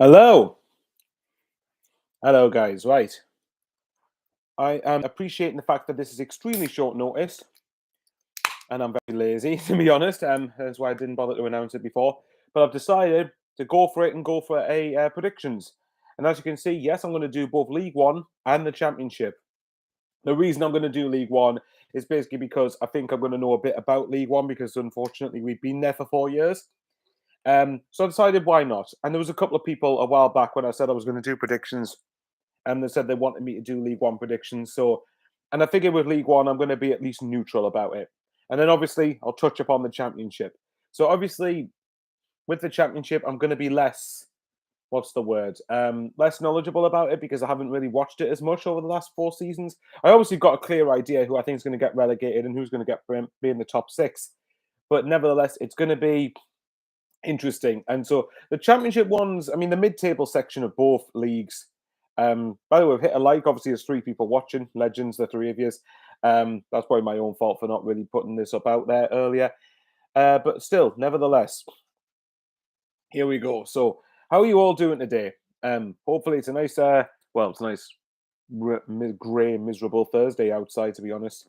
Hello. Hello, guys. Right. I am appreciating the fact that this is extremely short notice, and I'm very lazy, to be honest. That's why I didn't bother to announce it before. But I've decided to go for it and go for a predictions. And as you can see, yes, I'm going to do both League One and the Championship. The reason I'm going to do League One is basically because I think I'm going to know a bit about League One because unfortunately we've been there for 4 years. So I decided why not. And there was a couple of people a while back when I said I was going to do predictions and they said they wanted me to do League One predictions. So, and I figured with League One, I'm going to be at least neutral about it. And then obviously, I'll touch upon the Championship. So, obviously, with the Championship, I'm going to be less, what's the word, less knowledgeable about it because I haven't really watched it as much over the last 4 seasons. I obviously got a clear idea who I think is going to get relegated and who's going to be in the top six. But nevertheless, it's going to be interesting. And so the Championship ones, I mean, the mid-table section of both leagues. By the way, we've hit a like. Obviously, there's three people watching. Legends, the three of you. That's probably my own fault for not really putting this up out there earlier. But still, nevertheless, here we go. So, how are you all doing today? Hopefully, it's a nice, it's a nice grey, miserable Thursday outside. To be honest,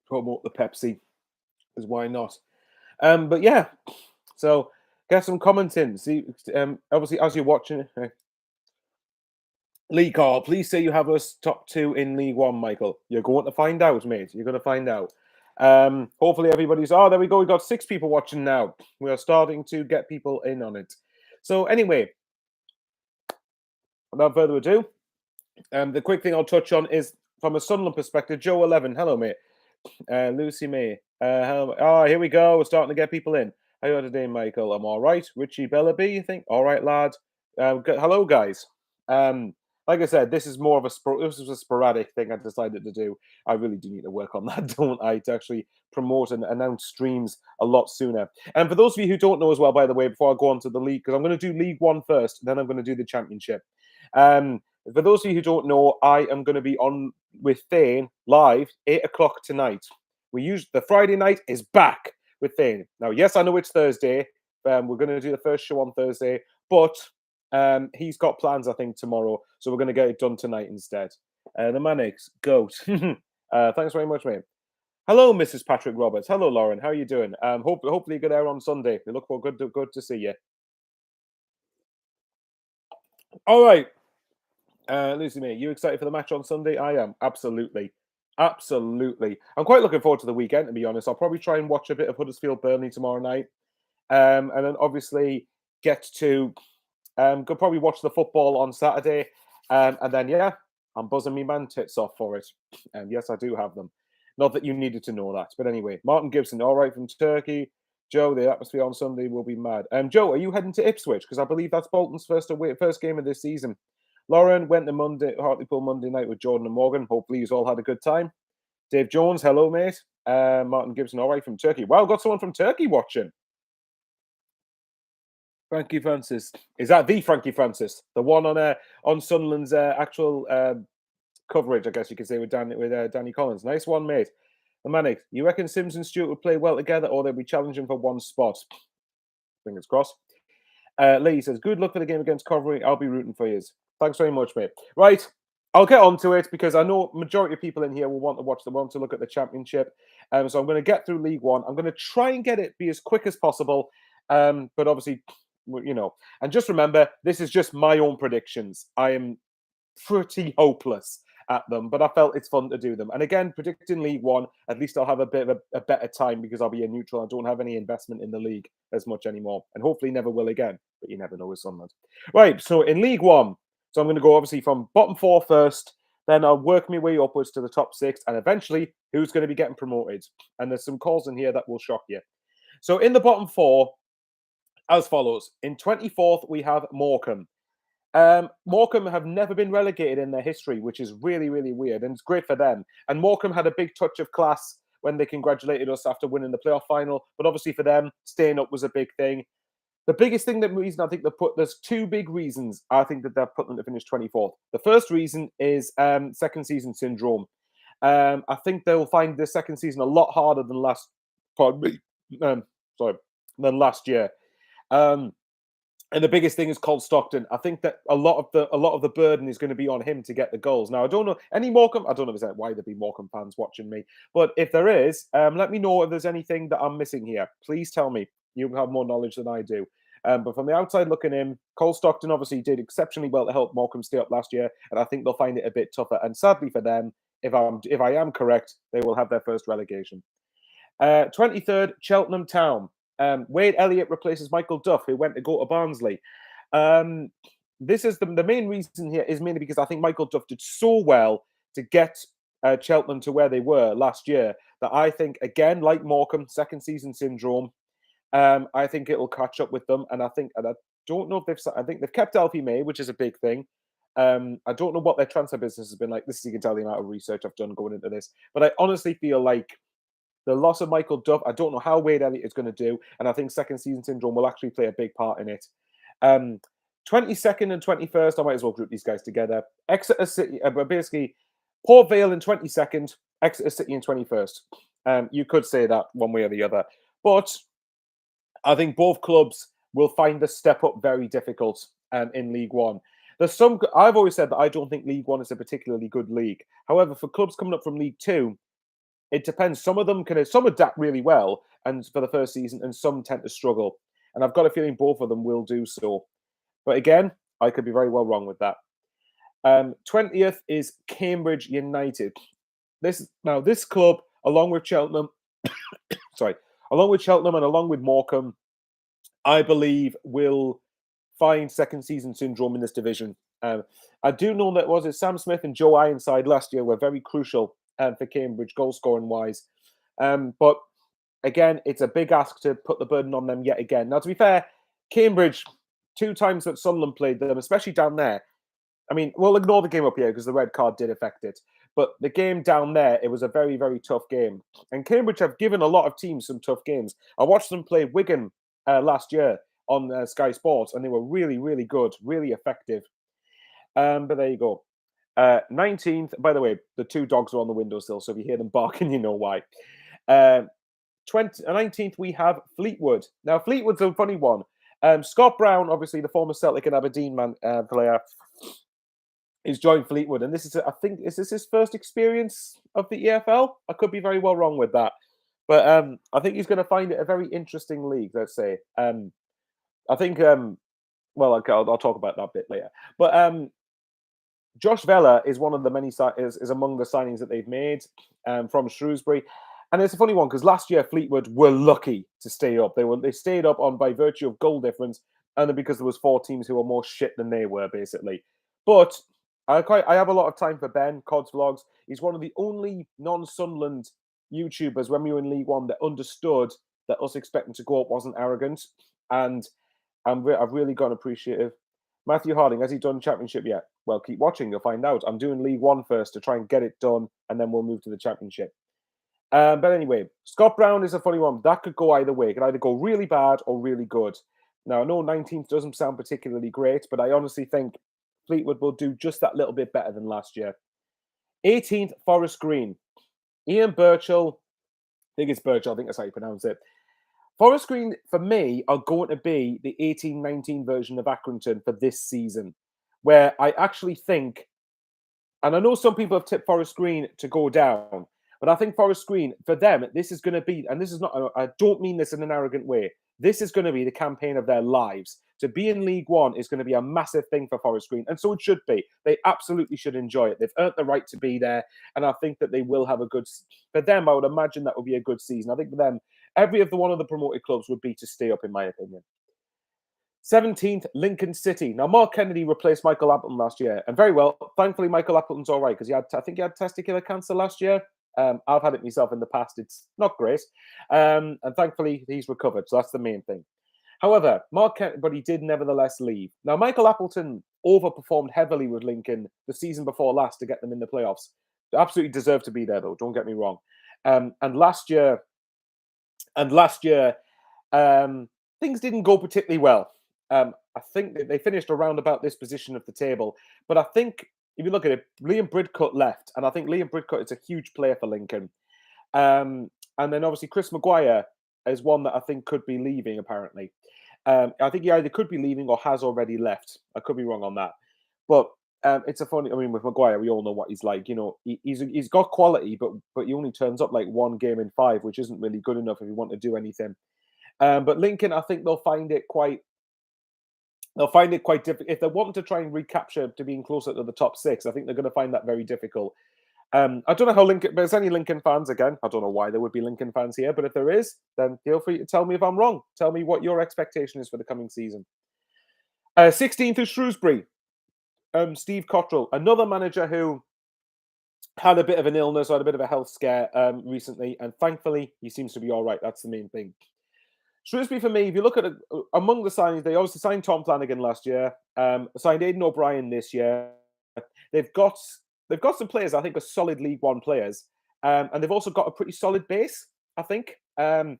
promote the Pepsi, because why not? But yeah, so get some comments in. See, obviously, as you're watching, League Call, please say you have us top two in League One, Michael. You're going to find out, mate. You're going to find out. Hopefully, everybody's. Oh, there we go. We got 6 people watching now. We are starting to get people in on it. So, anyway, without further ado, the quick thing I'll touch on is from a Sunderland perspective. Joe 11, hello, mate. Lucy May, hello. Oh, here we go. We're starting to get people in. How are you today, Michael? I'm all right. Richie Bellaby, you think? All right, lad. Hello, guys. Like I said, this is more of this was a sporadic thing I decided to do. I really do need to work on that, don't I, to actually promote and announce streams a lot sooner. And for those of you who don't know as well, by the way, before I go on to the league, because I'm going to do League One first, then I'm going to do the Championship. For those of you who don't know, I am going to be on with Thane live 8 o'clock tonight. We use the Friday night is back with Thane. Now, yes, I know it's Thursday. We're going to do the first show on Thursday, but he's got plans, I think, tomorrow. So we're going to get it done tonight instead. The Mannix, goat. Thanks very much, mate. Hello, Mrs. Patrick Roberts. Hello, Lauren. How are you doing? Hopefully you get there on Sunday. We look for good to see you. All right. Lucy, mate, you excited for the match on Sunday? I am. Absolutely. Absolutely. I'm quite looking forward to the weekend, to be honest. I'll probably try and watch a bit of Huddersfield Burnley tomorrow night. And then obviously get to go probably watch the football on Saturday. And then, yeah, I'm buzzing me man tits off for it. And yes, I do have them. Not that you needed to know that. But anyway, Martin Gibson, all right from Turkey. Joe, the atmosphere on Sunday will be mad. Joe, are you heading to Ipswich? Because I believe that's Bolton's first game of this season. Lauren went to Hartlepool Monday night with Jordan and Morgan. Hopefully, you've all had a good time. Dave Jones, hello, mate. Martin Gibson, all right from Turkey. Wow, got someone from Turkey watching. Frankie Francis. Is that the Frankie Francis? The one on Sunderland's actual coverage, I guess you could say, with Danny Collins. Nice one, mate. The Manic, you reckon Sims and Stewart would play well together or they'll be challenging for one spot? Fingers crossed. Lee says, good luck for the game against Coventry. I'll be rooting for you. Thanks very much, mate. Right, I'll get on to it because I know majority of people in here will want to look at the Championship. So I'm going to get through League One. I'm going to try and get it be as quick as possible. But obviously, and just remember, this is just my own predictions. I am pretty hopeless at them, but I felt it's fun to do them. And again, predicting League One, at least I'll have a bit of a better time because I'll be a neutral. I don't have any investment in the league as much anymore, and hopefully never will again. But you never know with Sunderland. Right, so in League One, so I'm going to go obviously from bottom 4 first, then I'll work my way upwards to the top 6, and eventually who's going to be getting promoted. And there's some calls in here that will shock you. So in the bottom 4, as follows. In 24th, we have Morecambe. Morecambe have never been relegated in their history, which is really, really weird, and it's great for them. And Morecambe had a big touch of class when they congratulated us after winning the playoff final, but obviously for them, staying up was a big thing. The biggest reason I think there's 2 big reasons I think that they're put them to finish 24th. The first reason is second season syndrome. I think they'll find this second season a lot harder than last. Pardon me. sorry, than last year. And the biggest thing is Cole Stockton. I think that a lot of the burden is going to be on him to get the goals. Now, I don't know any Morecambe. I don't know if it's why there'd be Morecambe fans watching me, but if there is, let me know if there's anything that I'm missing here. Please tell me. You have more knowledge than I do. But from the outside looking in, Cole Stockton obviously did exceptionally well to help Morecambe stay up last year, and I think they'll find it a bit tougher. And sadly for them, if I am correct, they will have their first relegation. 23rd, Cheltenham Town. Wade Elliott replaces Michael Duff, who went to go to Barnsley. This is the main reason here is mainly because I think Michael Duff did so well to get Cheltenham to where they were last year that I think, again, like Morecambe, second season syndrome, I think it'll catch up with them. And I don't know if I think they've kept Alfie May, which is a big thing. I don't know what their transfer business has been like. This is, you can tell the amount of research I've done going into this. But I honestly feel like the loss of Michael Duff, I don't know how Wade Elliott is going to do. And I think second season syndrome will actually play a big part in it. 22nd and 21st, I might as well group these guys together. Exeter City, basically, Port Vale in 22nd, Exeter City in 21st. You could say that one way or the other. But I think both clubs will find the step up very difficult in League One. I've always said that I don't think League One is a particularly good league. However, for clubs coming up from League Two, it depends. Some adapt really well and for the first season, and some tend to struggle. And I've got a feeling both of them will do so. But again, I could be very well wrong with that. 20th is Cambridge United. This club, along with Cheltenham, and along with Morecambe, I believe will find second season syndrome in this division. I do know that Sam Smith and Joe Ironside last year were very crucial for Cambridge goal scoring wise. But again, it's a big ask to put the burden on them yet again. Now, to be fair, Cambridge, 2 times that Sunderland played them, especially down there. I mean, we'll ignore the game up here because the red card did affect it. But the game down there, it was a very, very tough game. And Cambridge have given a lot of teams some tough games. I watched them play Wigan last year on Sky Sports, and they were really, really good, really effective. But there you go. 19th, by the way, the 2 dogs are on the windowsill, so if you hear them barking, you know why. 19th, we have Fleetwood. Now, Fleetwood's a funny one. Scott Brown, obviously the former Celtic and Aberdeen player, is joined Fleetwood, and this is, I think, is this his first experience of the EFL? I could be very well wrong with that, but I think he's going to find it a very interesting league. Let's say. I think. Well, okay, I'll talk about that a bit later. But Josh Vela is one of the many is among the signings that they've made from Shrewsbury. And it's a funny one because last year Fleetwood were lucky to stay up. They stayed up by virtue of goal difference, and because there was 4 teams who were more shit than they were, basically. But I have a lot of time for Ben Cod's Vlogs. He's one of the only non-Sunderland YouTubers when we were in League One that understood that us expecting to go up wasn't arrogant, and I've really got appreciative. Matthew Harding, has he done Championship yet? Well, keep watching, you'll find out. I'm doing League One first to try and get it done, and then we'll move to the Championship. But anyway, Scott Brown is a funny one. That could go either way. It could either go really bad or really good. Now, I know 19th doesn't sound particularly great, but I honestly think Fleetwood will do just that little bit better than last year. 18th, Forest Green. Ian Birchall, I think it's Birchall, I think that's how you pronounce it. Forest Green, for me, are going to be the 18-19 version of Accrington for this season, where I actually think, and I know some people have tipped Forest Green to go down, but I think Forest Green, for them, this is going to be, and this is not, I don't mean this in an arrogant way, this is going to be the campaign of their lives. To be in League One is going to be a massive thing for Forest Green, and so it should be. They absolutely should enjoy it. They've earned the right to be there, and I think that they will have a good, for them, I would imagine that would be a good season. I think for them, every one of the promoted clubs would be to stay up, in my opinion. 17th, Lincoln City. Now, Mark Kennedy replaced Michael Appleton last year, and very well. Thankfully, Michael Appleton's all right, because I think he had testicular cancer last year. I've had it myself in the past. It's not great. And thankfully, he's recovered. So that's the main thing. However, but he did nevertheless leave. Now, Michael Appleton overperformed heavily with Lincoln the season before last to get them in the playoffs. They absolutely deserve to be there, though. Don't get me wrong. And last year, things didn't go particularly well. I think that they finished around about this position of the table. But I think if you look at it, Liam Bridcut left, and I think Liam Bridcut is a huge player for Lincoln. And then obviously Chris Maguire is one that I think could be leaving, apparently. I think he either could be leaving or has already left. I could be wrong on that. But it's a funny, I mean, with Maguire, we all know what he's like. You know, he's got quality, but he only turns up like 1 game in 5, which isn't really good enough if you want to do anything. But Lincoln, I think they'll find it quite difficult. If they're wanting to try and recapture to being closer to the top 6, I think they're going to find that very difficult. I don't know how Lincoln, but there's any Lincoln fans again. I don't know why there would be Lincoln fans here, but if there is, then feel free to tell me if I'm wrong. Tell me what your expectation is for the coming season. 16th is Shrewsbury. Steve Cottrell, another manager who had a bit of an illness or had a bit of a health scare recently, and thankfully he seems to be all right. That's the main thing. Shrewsbury, for me, if you look at it, among the signings, they obviously signed Tom Flanagan last year, signed Aidan O'Brien this year. They've got some players I think are solid League One players, and they've also got a pretty solid base, I think. I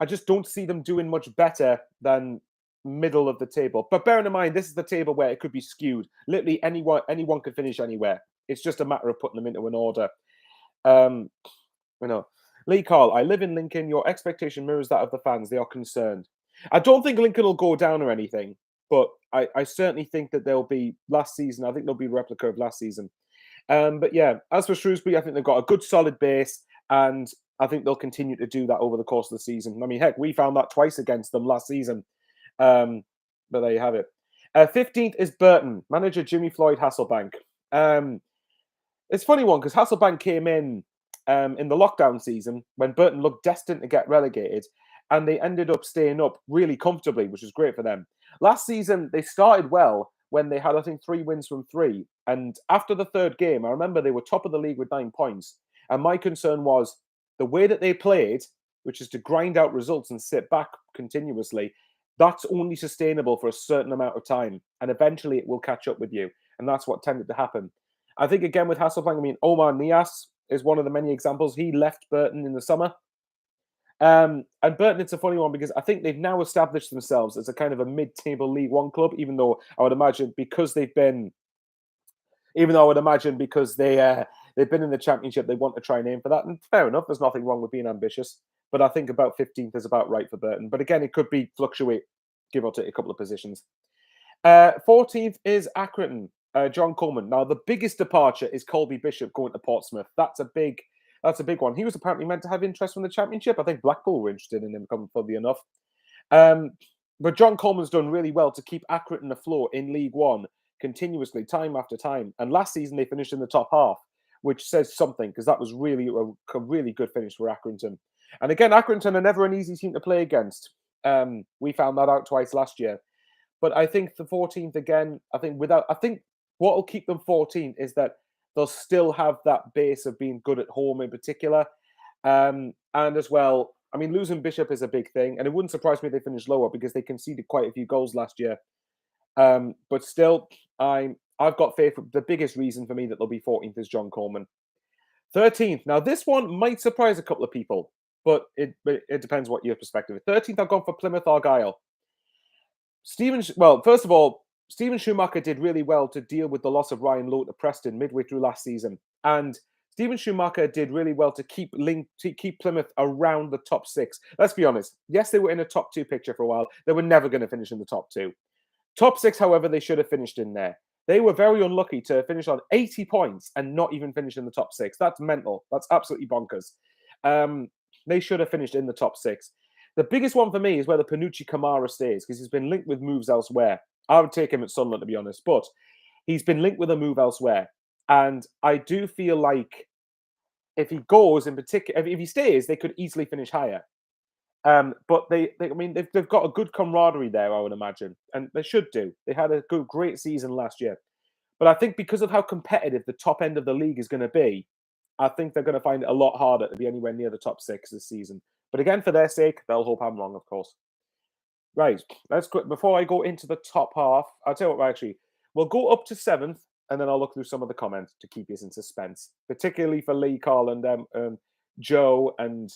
just don't see them doing much better than middle of the table. But bearing in mind, this is the table where it could be skewed. Literally anyone could finish anywhere. It's just a matter of putting them into an order. Lee Carl, I live in Lincoln. Your expectation mirrors that of the fans. They are concerned. I don't think Lincoln will go down or anything, but I certainly think that they'll be last season. I think they'll be a replica of last season. But yeah, as for Shrewsbury, I think they've got a good solid base, and I think they'll continue to do that over the course of the season. I mean, heck, we found that twice against them last season. But there you have it. 15th is Burton, manager Jimmy Floyd Hasselbank. It's a funny one because Hasselbank came in the lockdown season when Burton looked destined to get relegated, and they ended up staying up really comfortably, which was great for them. Last season, they started well when they had, I think, 3 wins from 3. And after the 3rd game, I remember they were top of the league with 9 points. And my concern was the way that they played, which is to grind out results and sit back continuously, that's only sustainable for a certain amount of time. And eventually it will catch up with you. And that's what tended to happen. I think, again, with Hasselbank, I mean, Omar Nias is one of the many examples. He left Burton in the summer. And Burton, it's a funny one because I think they've now established themselves as a kind of a mid-table League One club, even though I would imagine because they've been in the Championship, they want to try and aim for that. And fair enough, there's nothing wrong with being ambitious. But I think about 15th is about right for Burton. But again, it could be fluctuate, give or take a couple of positions. 14th is Accrington, John Coleman. Now, the biggest departure is Colby Bishop going to Portsmouth. That's a big one. He was apparently meant to have interest from the Championship. I think Blackpool were interested in him, funny enough. But John Coleman's done really well to keep Accrington afloat in League One continuously, time after time. And last season, they finished in the top half, which says something, because that was really a really good finish for Accrington. And again, Accrington are never an easy team to play against. We found that out twice last year. But I think the 14th, again, I think what will keep them 14th is that they'll still have that base of being good at home in particular. And as well, I mean, losing Bishop is a big thing. And it wouldn't surprise me if they finished lower because they conceded quite a few goals last year. But still, I've got faith. The biggest reason for me that they'll be 14th is John Coleman. 13th. Now, this one might surprise a couple of people, but it depends what your perspective is. 13th, I've gone for Plymouth Argyle. First of all, Stephen Schumacher did really well to deal with the loss of Ryan Lowe to Preston midway through last season. And Stephen Schumacher did really well to keep Plymouth around the top 6. Let's be honest. Yes, they were in a top 2 picture for a while. They were never going to finish in the top 2. Top 6, however, they should have finished in there. They were very unlucky to finish on 80 points and not even finish in the top 6. That's mental. That's absolutely bonkers. They should have finished in the top 6. The biggest one for me is whether Panucci Kamara stays, because he's been linked with moves elsewhere. I would take him at Sunderland, to be honest, but he's been linked with a move elsewhere. And I do feel like if he goes, in particular, if he stays, they could easily finish higher. But they've got a good camaraderie there, I would imagine, and they should do. They had a great season last year. But I think because of how competitive the top end of the league is going to be, I think they're going to find it a lot harder to be anywhere near the top 6 this season. But again, for their sake, they'll hope I'm wrong, of course. Right, let's go. Before I go into the top half, I'll tell you what, we'll go up to 7th, and then I'll look through some of the comments to keep you in suspense, particularly for Lee, Carl, and Joe, and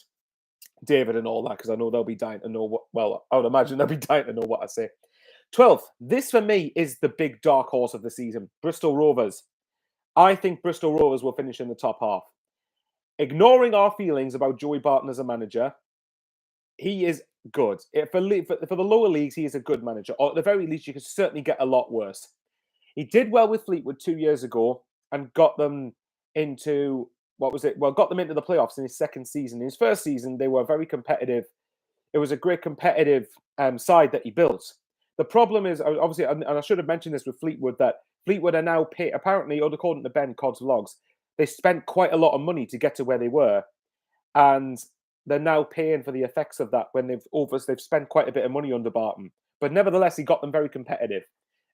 David, and all that, because I know they'll be dying to know I would imagine they'll be dying to know what I say. 12th, this for me is the big dark horse of the season, Bristol Rovers. I think Bristol Rovers will finish in the top half. Ignoring our feelings about Joey Barton as a manager, he is good. For the lower leagues, he is a good manager. Or at the very least, you could certainly get a lot worse. He did well with Fleetwood 2 years ago and got them into what was it? Well, got them into the playoffs in his second season. In his first season, they were very competitive. It was a great competitive side that he built. The problem is, obviously, and I should have mentioned this with Fleetwood, that Fleetwood are now apparently, according to Ben Codd's vlogs, they spent quite a lot of money to get to where they were, and they're now paying for the effects of that when they've spent quite a bit of money under Barton. But nevertheless, he got them very competitive,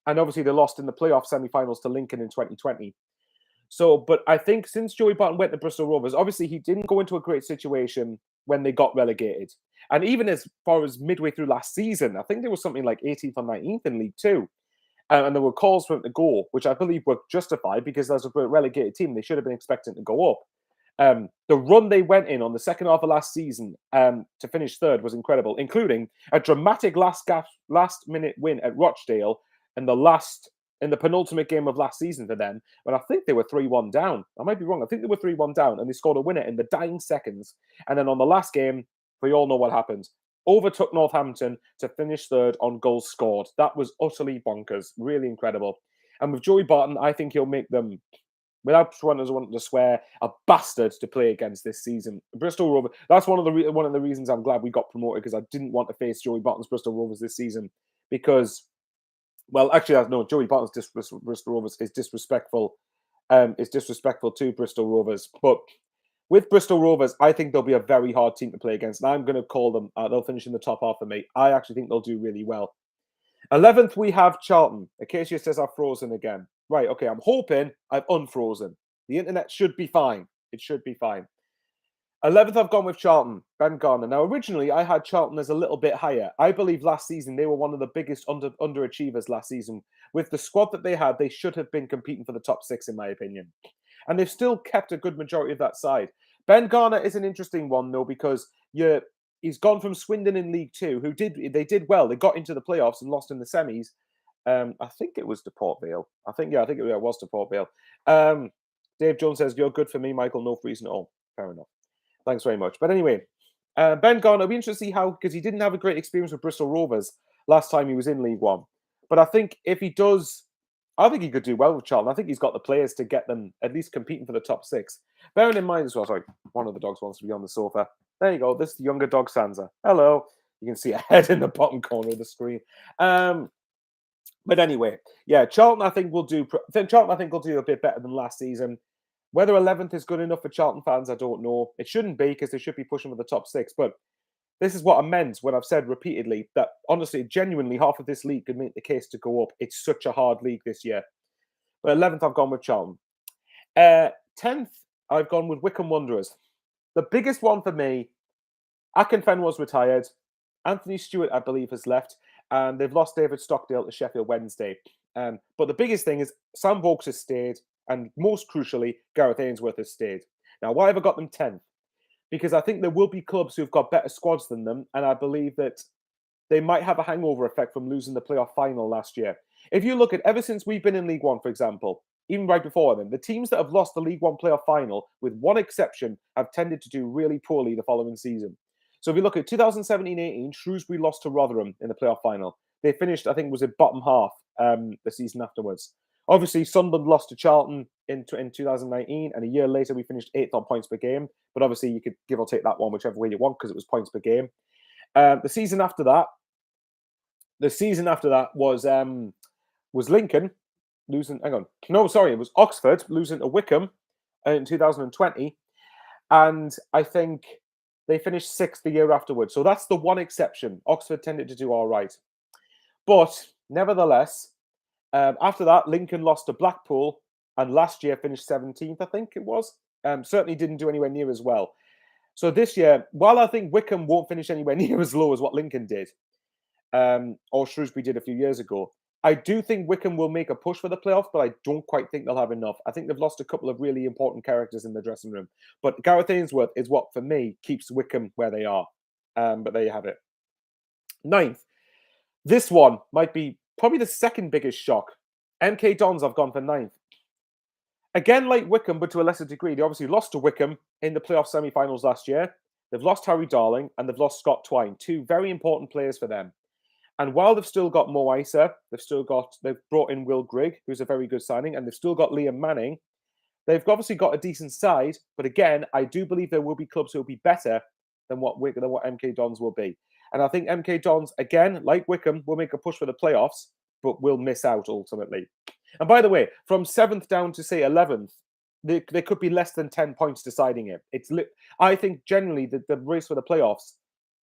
and obviously they lost in the playoff semi-finals to Lincoln in 2020. So, but I think since Joey Barton went to Bristol Rovers, obviously he didn't go into a great situation when they got relegated. And even as far as midway through last season, I think there was something like 18th or 19th in League Two. And there were calls for him to go, which I believe were justified because as a relegated team, they should have been expecting to go up. The run they went in on the second half of last season to finish third was incredible, including a dramatic last-minute win at Rochdale in the penultimate game of last season for them, when I think they were 3-1 down. I might be wrong. I think they were 3-1 down, and they scored a winner in the dying seconds. And then on the last game, we all know what happened. Overtook Northampton to finish third on goals scored. That was utterly bonkers. Really incredible. And with Joey Barton, I think he'll make them, without wanting to swear, a bastard to play against this season. Bristol Rovers, that's one of the reasons I'm glad we got promoted, because I didn't want to face Joey Barton's Bristol Rovers this season, because, well, actually, no, Joey Barton's Bristol Rovers is disrespectful. Is disrespectful to Bristol Rovers. But with Bristol Rovers, I think they'll be a very hard team to play against. And I'm going to call them, they'll finish in the top half for me. I actually think they'll do really well. 11th, we have Charlton. Acacia says I've frozen again. Right, okay, I'm hoping I've unfrozen. The internet should be fine. It should be fine. 11th, I've gone with Charlton, Ben Garner. Now, originally, I had Charlton as a little bit higher. I believe last season, they were one of the biggest underachievers last season. With the squad that they had, they should have been competing for the top six, in my opinion. And they've still kept a good majority of that side. Ben Garner is an interesting one, though, because he's gone from Swindon in League Two, they did well. They got into the playoffs and lost in the semis. I think it was to Port Vale. I think it was to Port Vale. Dave Jones says, you're good for me, Michael. No freezing at all. Fair enough. Thanks very much. But anyway, Ben Garner, it'll be interesting to see how, because he didn't have a great experience with Bristol Rovers last time he was in League One. But I think if he does, I think he could do well with Charlton. I think he's got the players to get them at least competing for the top six. Bearing in mind as well, sorry, one of the dogs wants to be on the sofa. There you go. This is the younger dog, Sansa. Hello. You can see a head in the bottom corner of the screen. But anyway, yeah, Charlton I think will do a bit better than last season. Whether 11th is good enough for Charlton fans, I don't know. It shouldn't be, because they should be pushing for the top six. But this is what I meant when I've said repeatedly that, honestly, genuinely, half of this league could make the case to go up. It's such a hard league this year. But 11th, I've gone with Charlton. 10th, I've gone with Wycombe Wanderers. The biggest one for me, Akinfen was retired. Anthony Stewart, I believe, has left. And they've lost David Stockdale to Sheffield Wednesday. But the biggest thing is Sam Vokes has stayed. And most crucially, Gareth Ainsworth has stayed. Now, why have I got them 10th? Because I think there will be clubs who've got better squads than them. And I believe that they might have a hangover effect from losing the playoff final last year. If you look at, ever since we've been in League One, for example, even right before then, the teams that have lost the League One playoff final, with one exception, have tended to do really poorly the following season. So if you look at 2017-18, Shrewsbury lost to Rotherham in the playoff final. They finished, I think, was it bottom half the season afterwards. Obviously, Sunderland lost to Charlton in 2019, and a year later we finished 8th on points per game. But obviously, you could give or take that one whichever way you want, because it was points per game. The season after that was Lincoln losing. Hang on, no, sorry, it was Oxford losing to Wycombe in 2020, and I think they finished 6th the year afterwards. So that's the one exception. Oxford tended to do all right, but nevertheless. After that, Lincoln lost to Blackpool, and last year finished 17th, I think it was. Certainly didn't do anywhere near as well. So this year, while I think Wycombe won't finish anywhere near as low as what Lincoln did, or Shrewsbury did a few years ago, I do think Wycombe will make a push for the playoffs, but I don't quite think they'll have enough. I think they've lost a couple of really important characters in the dressing room. But Gareth Ainsworth is what, for me, keeps Wycombe where they are. But there you have it. 9th. This one might be probably the second biggest shock. MK Dons, I've gone for 9th. Again, like Wycombe, but to a lesser degree. They obviously lost to Wycombe in the playoff semi-finals last year. they've lost Harry Darling, and they've lost Scott Twine, two very important players for them. And while they've still got Mo Isa, they've brought in Will Grigg, who's a very good signing, and they've still got Liam Manning. They've obviously got a decent side, but again, I do believe there will be clubs who will be better than what MK Dons will be. And I think MK Dons, again, like Wycombe, will make a push for the playoffs, but will miss out ultimately. And by the way, from 7th down to, say, 11th, there could be less than 10 points deciding it. I think generally the race for the playoffs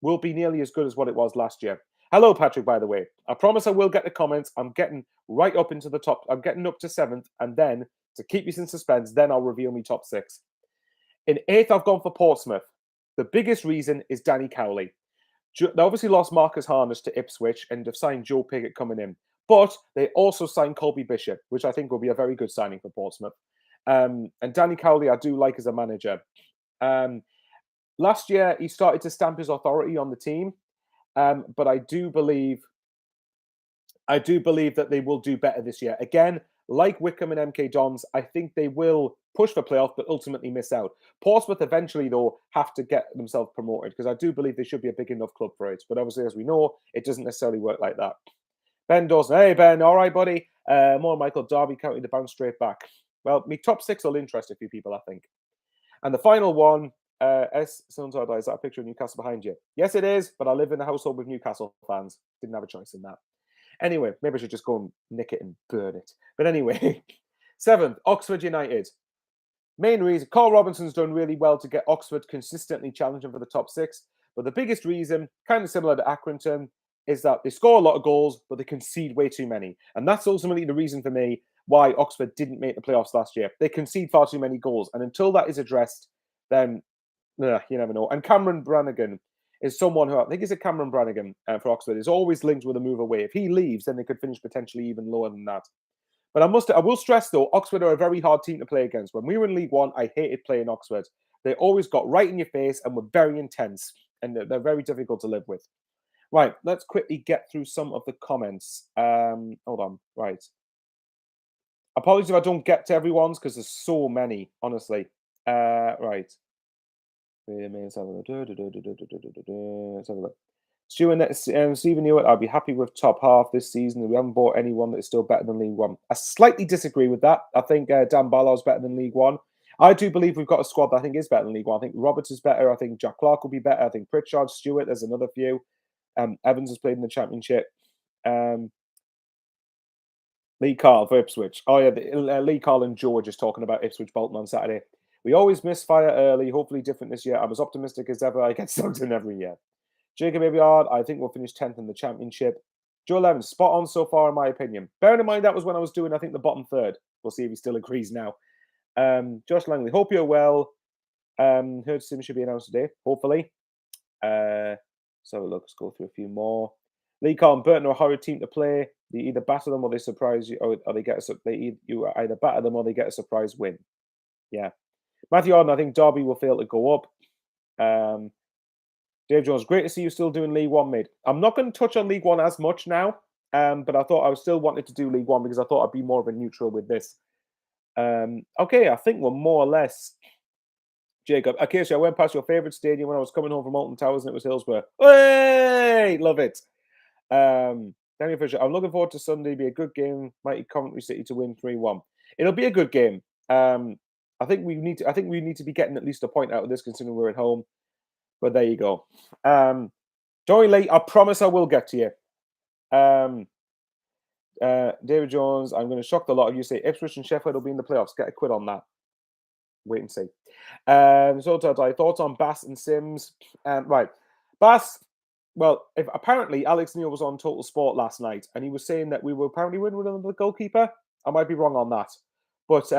will be nearly as good as what it was last year. Hello, Patrick, by the way. I promise I will get the comments. I'm getting right up into the top. I'm getting up to 7th, and then, to keep you in suspense, then I'll reveal my top 6. In 8th, I've gone for Portsmouth. The biggest reason is Danny Cowley. They obviously lost Marcus Harness to Ipswich and have signed Joe Piggott coming in. But they also signed Colby Bishop, which I think will be a very good signing for Portsmouth. And Danny Cowley, I do like as a manager. Last year, he started to stamp his authority on the team. But I do believe that they will do better this year. Again, like Wycombe and MK Dons, I think they will push for playoff, but ultimately miss out. Portsmouth eventually, though, have to get themselves promoted, because I do believe they should be a big enough club for it. But obviously, as we know, it doesn't necessarily work like that. Ben Dawson, hey Ben, all right, buddy. More Michael Derby County to bounce straight back. Well, my top 6 will interest a few people, I think. And the final one, is that a picture of Newcastle behind you? Yes, it is, but I live in a household with Newcastle fans. Didn't have a choice in that. Anyway, maybe I should just go and nick it and burn it. But anyway, 7th, Oxford United. Main reason, Carl Robinson's done really well to get Oxford consistently challenging for the top 6. But the biggest reason, kind of similar to Accrington, is that they score a lot of goals, but they concede way too many. And that's ultimately the reason for me why Oxford didn't make the playoffs last year. They concede far too many goals. And until that is addressed, then you never know. And Cameron Brannigan is someone who, I think is a Cameron Brannigan for Oxford, is always linked with a move away. If he leaves, then they could finish potentially even lower than that. But I will stress, though, Oxford are a very hard team to play against. When we were in League One, I hated playing Oxford. They always got right in your face and were very intense. And they're very difficult to live with. Right, let's quickly get through some of the comments. Hold on. Right. Apologies if I don't get to everyone's, because there's so many, honestly. Right. Let's have a look. Stephen Hewitt, I'll be happy with top half this season. We haven't bought anyone that is still better than League One. I slightly disagree with that. I think Dan Barlow's better than League One. I do believe we've got a squad that I think is better than League One. I think Roberts is better. I think Jack Clark will be better. I think Pritchard, Stewart, there's another few. Evans has played in the Championship. Lee Carl for Ipswich. Oh, yeah, Lee Carl and George is talking about Ipswich Bolton on Saturday. We always miss fire early. Hopefully different this year. I'm as optimistic as ever. I get sucked in every year. Jacob Aviard, I think we'll finish 10th in the Championship. Joe Levin, spot on so far, in my opinion. Bearing in mind that was when I was doing, I think, the bottom third. We'll see if he still agrees now. Josh Langley, hope you're well. Heard Sim should be announced today, hopefully. So look, let's go through a few more. Lee Carl and Burton are a horrid team to play. They either batter them or they surprise you, or they get you either batter them or they get a surprise win. Yeah. Matthew Arden, I think Derby will fail to go up. Dave Jones, great to see you still doing League One, mate. I'm not going to touch on League One as much now, but I thought I was still wanted to do League One because I thought I'd be more of a neutral with this. Okay, I think we're more or less. Jacob, okay, so I went past your favourite stadium when I was coming home from Alton Towers and it was Hillsborough. Hey, love it. Daniel Fisher, I'm looking forward to Sunday. It'll be a good game. Mighty Coventry City to win 3-1. It'll be a good game. I think we need to be getting at least a point out of this, considering we're at home. But there you go. Joey Lee, I promise I will get to you. David Jones, I'm going to shock the lot of you. Say Ipswich and Sheffield will be in the playoffs. Get a quid on that. Wait and see. Thoughts on Bass and Sims. Right. Bass, well, apparently Alex Neil was on Total Sport last night and he was saying that we were apparently winning with another goalkeeper. I might be wrong on that. But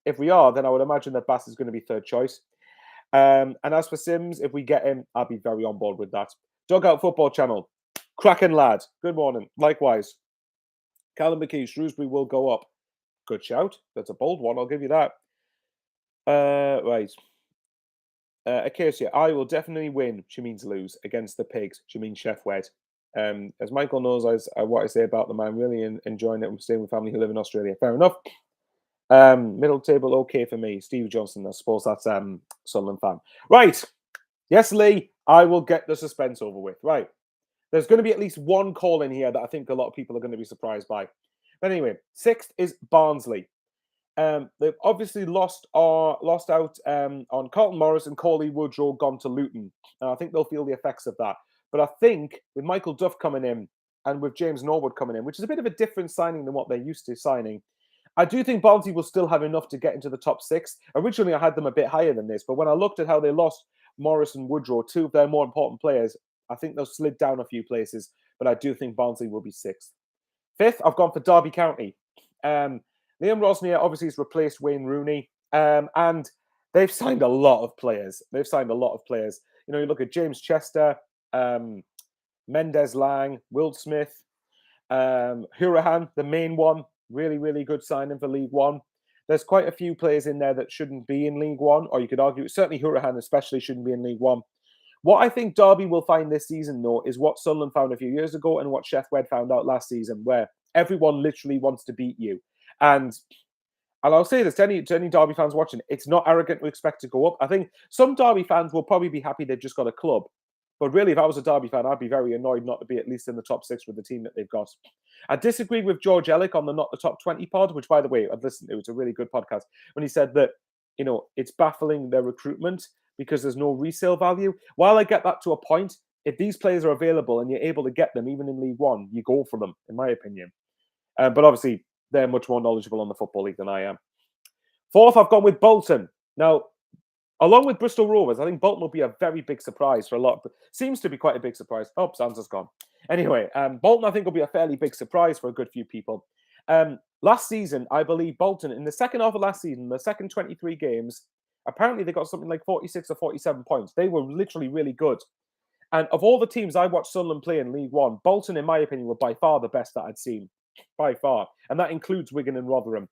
if we are, then I would imagine that Bass is going to be third choice. And as for Sims, if we get him, I'll be very on board with that. Dugout Football Channel. Cracking lad. Good morning. Likewise. Callum McKee, Shrewsbury will go up. Good shout. That's a bold one. I'll give you that. Right. Acacia, I will definitely win. She means lose against the Pigs. She means Chef Wed. As Michael knows, what I say about them, I'm really enjoying it. I'm staying with family who live in Australia. Fair enough. Middle table, okay for me. Steve Johnson, I suppose that's Sunderland fan. Right. Yes, Lee, I will get the suspense over with. Right. There's going to be at least one call in here that I think a lot of people are going to be surprised by. But anyway, sixth is Barnsley. They've obviously lost out on Carlton Morris and Cauley Woodrow gone to Luton. And I think they'll feel the effects of that. But I think with Michael Duff coming in and with James Norwood coming in, which is a bit of a different signing than what they're used to signing, I do think Barnsley will still have enough to get into the top six. Originally, I had them a bit higher than this, but when I looked at how they lost Morris and Woodrow, two of their more important players, I think they'll slid down a few places. But I do think Barnsley will be sixth. Fifth, I've gone for Derby County. Liam Rosnier obviously has replaced Wayne Rooney, and they've signed a lot of players. You know, you look at James Chester, Mendes Lang, Will Smith, Hurahan, the main one, really, really good signing for League One. There's quite a few players in there that shouldn't be in League One, or you could argue certainly Hurahan especially shouldn't be in League One. What I think Derby will find this season, though, is what Sunderland found a few years ago and what Sheffield Wednesday found out last season, where everyone literally wants to beat you. And I'll say this to any Derby fans watching, it's not arrogant to expect to go up. I think some Derby fans will probably be happy they've just got a club. But really, if I was a Derby fan, I'd be very annoyed not to be at least in the top six with the team that they've got. I disagree with George Ellick on the Not the Top 20 pod, which, by the way, I've listened to. It's a really good podcast. When he said that, you know, it's baffling their recruitment because there's no resale value. While I get that to a point, if these players are available and you're able to get them, even in League One, you go for them, in my opinion. But obviously, they're much more knowledgeable on the Football League than I am. Fourth, I've gone with Bolton. Now, along with Bristol Rovers, I think Bolton will be a very big surprise for a lot. Seems to be quite a big surprise. Oh, Sansa's gone. Anyway, Bolton, I think, will be a fairly big surprise for a good few people. Last season, I believe Bolton, in the second half of last season, the second 23 games, apparently they got something like 46 or 47 points. They were literally really good. And of all the teams I watched Sunderland play in League One, Bolton, in my opinion, were by far the best that I'd seen. By far. And that includes Wigan and Rotherham.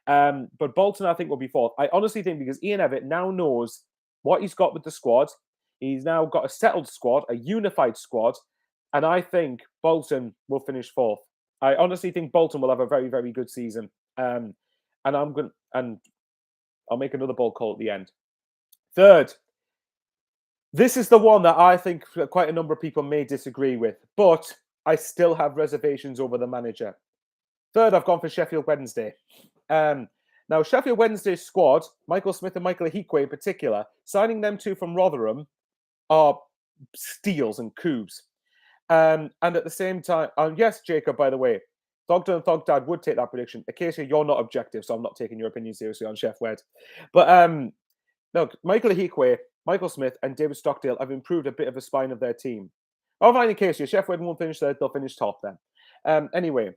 But Bolton, I think, will be fourth. I honestly think because Ian Evatt now knows what he's got with the squad. He's now got a settled squad, a unified squad. And I think Bolton will finish fourth. I honestly think Bolton will have a very, very good season. And I'll make another bold call at the end. Third, this is the one that I think quite a number of people may disagree with, but I still have reservations over the manager. Third, I've gone for Sheffield Wednesday. Now, Sheffield Wednesday's squad, Michael Smith and Michael Ahikwe in particular, signing them two from Rotherham are steals and coups. And at the same time, yes, Jacob, by the way, Thogdon and Thogdad would take that prediction. Acacia, you're not objective, so I'm not taking your opinion seriously on Chef Wed. But look, Michael Ahikwe, Michael Smith, and David Stockdale have improved a bit of the spine of their team. I'll find Acacia. Chef Wed won't finish third, they'll finish top then. Anyway,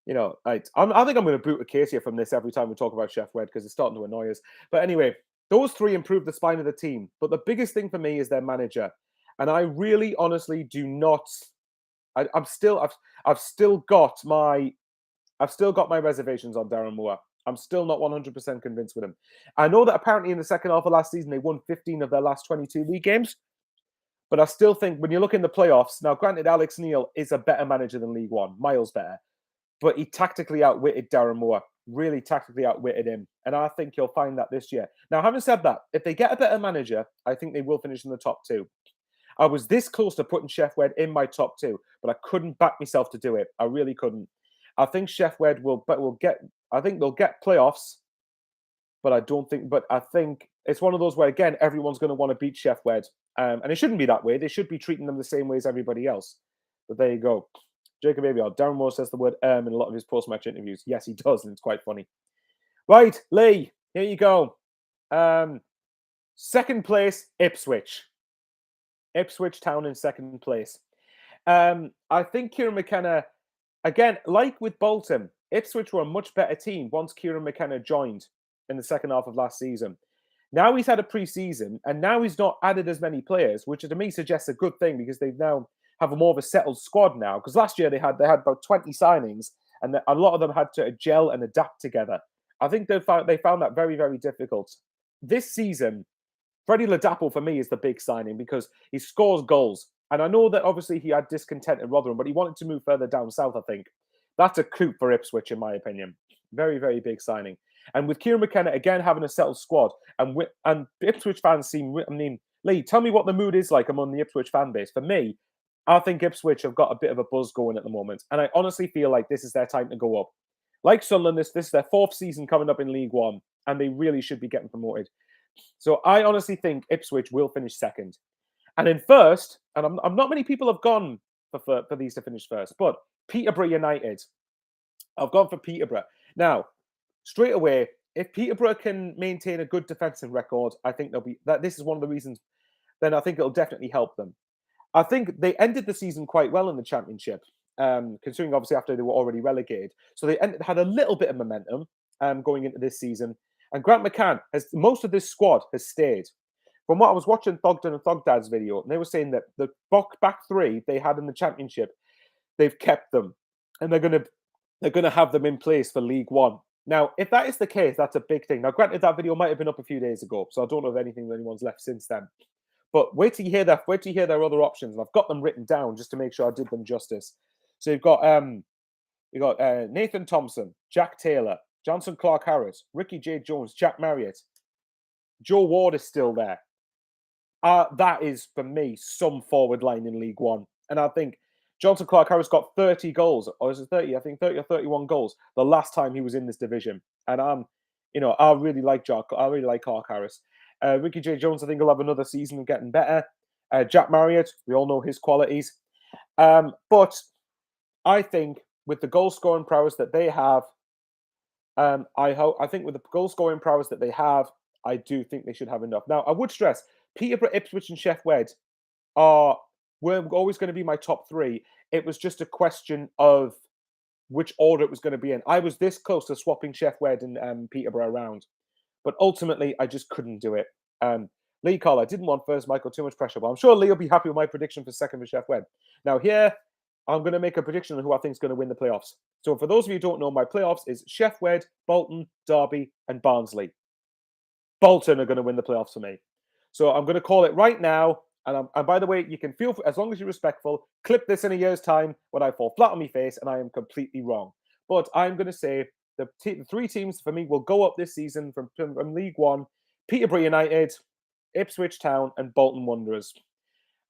you know, I think I'm going to boot Acacia from this every time we talk about Chef Wed because it's starting to annoy us. But anyway, those three improved the spine of the team. But the biggest thing for me is their manager. And I really, honestly do not. I've still got my reservations on Darren Moore. I'm still not 100% convinced with him. I know that apparently in the second half of last season they won 15 of their last 22 league games, but I still think when you look in the playoffs, now granted Alex Neil is a better manager than League One, miles better, but he tactically outwitted Darren Moore. Really tactically outwitted him, and I think you'll find that this year. Now, having said that, if they get a better manager, I think they will finish in the top two. I was this close to putting Chef Wed in my top two, but I couldn't back myself to do it. I really couldn't. I think Chef Wed will get. I think they'll get playoffs, but I don't think. But I think it's one of those where again everyone's going to want to beat Chef Wed, and it shouldn't be that way. They should be treating them the same way as everybody else. But there you go. Jacob Abiod. Darren Moore says the word in a lot of his post-match interviews. Yes, he does, and it's quite funny. Right, Lee. Here you go. Second place, Ipswich. Ipswich Town in second place. I think Kieran McKenna, again, like with Bolton, Ipswich were a much better team once Kieran McKenna joined in the second half of last season. Now he's had a pre-season, and now he's not added as many players, which to me suggests a good thing because they've now have a more of a settled squad now. Because last year they had about 20 signings, and a lot of them had to gel and adapt together. I think they found that very, very difficult. This season, Freddie Ladapo, for me, is the big signing because he scores goals. And I know that obviously he had discontent in Rotherham, but he wanted to move further down south, I think. That's a coup for Ipswich, in my opinion. Very, very big signing. And with Kieran McKenna, again, having a settled squad, and Ipswich fans seem, Lee, tell me what the mood is like among the Ipswich fan base. For me, I think Ipswich have got a bit of a buzz going at the moment, and I honestly feel like this is their time to go up. Like Sunderland, this is their 4th season coming up in League One, and they really should be getting promoted. So I honestly think Ipswich will finish second. And in first, and I'm not many people have gone for these to finish first, but Peterborough United. I've gone for Peterborough. Now, straight away, if Peterborough can maintain a good defensive record, I think they'll be that. This is one of the reasons. Then I think it'll definitely help them. I think they ended the season quite well in the Championship, considering obviously after they were already relegated. So they had a little bit of momentum going into this season. And Grant McCann most of this squad has stayed. From what I was watching Thogden and Thogdad's video, and they were saying that the back three they had in the Championship, they've kept them, and they're going to have them in place for League One. Now, if that is the case, that's a big thing. Now, granted, that video might have been up a few days ago, so I don't know if anyone's left since then. But wait till you hear that. Wait till you hear their other options, and I've got them written down just to make sure I did them justice. So you've got Nathan Thompson, Jack Taylor, Johnson Clark Harris, Ricky J. Jones, Jack Marriott, Joe Ward is still there. That is, for me, some forward line in League One. And I think Johnson Clark Harris got 30 goals, or is it 30? I think 30 or 31 goals the last time he was in this division. And I really like Clark Harris. Ricky J. Jones, I think, will have another season of getting better. Jack Marriott, we all know his qualities. But I think with the goal scoring prowess that they have, I think with the goal scoring prowess that they have, I do think they should have enough. Now, I would stress Peterborough, Ipswich, and Sheffield Wednesday were always going to be my top 3. It was just a question of which order it was going to be in. I was this close to swapping Sheffield Wednesday and Peterborough around, but ultimately I just couldn't do it. Lee Cole, I didn't want first, Michael, too much pressure, but I'm sure Lee will be happy with my prediction for second for Sheffield Wednesday. Now here, I'm going to make a prediction on who I think is going to win the playoffs. So for those of you who don't know, my playoffs is Sheffield Wednesday, Bolton, Derby, and Barnsley. Bolton are going to win the playoffs for me. So I'm going to call it right now. And by the way, you can feel, as long as you're respectful, clip this in a year's time when I fall flat on my face and I am completely wrong. But I'm going to say the 3 teams for me will go up this season from League One: Peterborough United, Ipswich Town, and Bolton Wanderers.